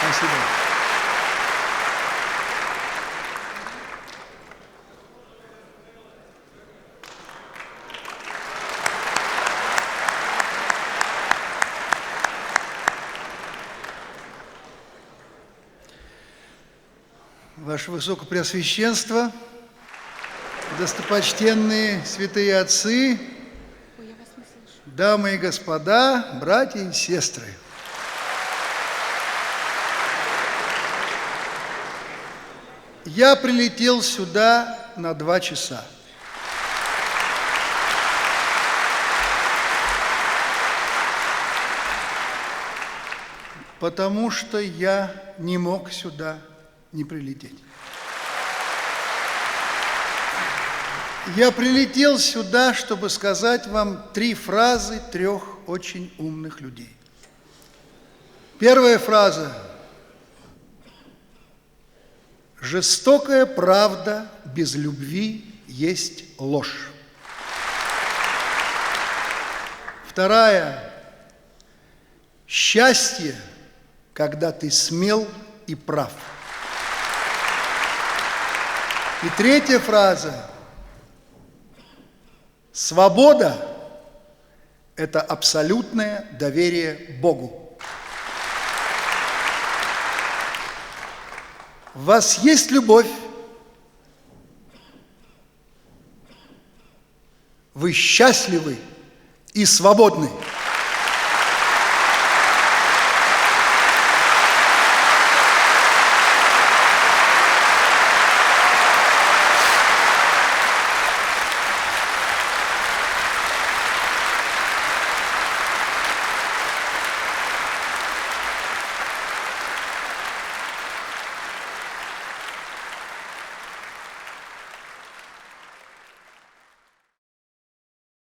Спасибо. Ваше Высокопреосвященство, достопочтенные святые отцы, дамы и господа, братья и сестры. Я прилетел сюда на 2 часа. Потому что я не мог сюда не прилететь. Я прилетел сюда, чтобы сказать вам 3 фразы 3 очень умных людей. Первая фраза. Жестокая правда без любви есть ложь. Вторая. Счастье, когда ты смел и прав. И третья фраза. Свобода – это абсолютное доверие Богу. В вас есть любовь. Вы счастливы и свободны.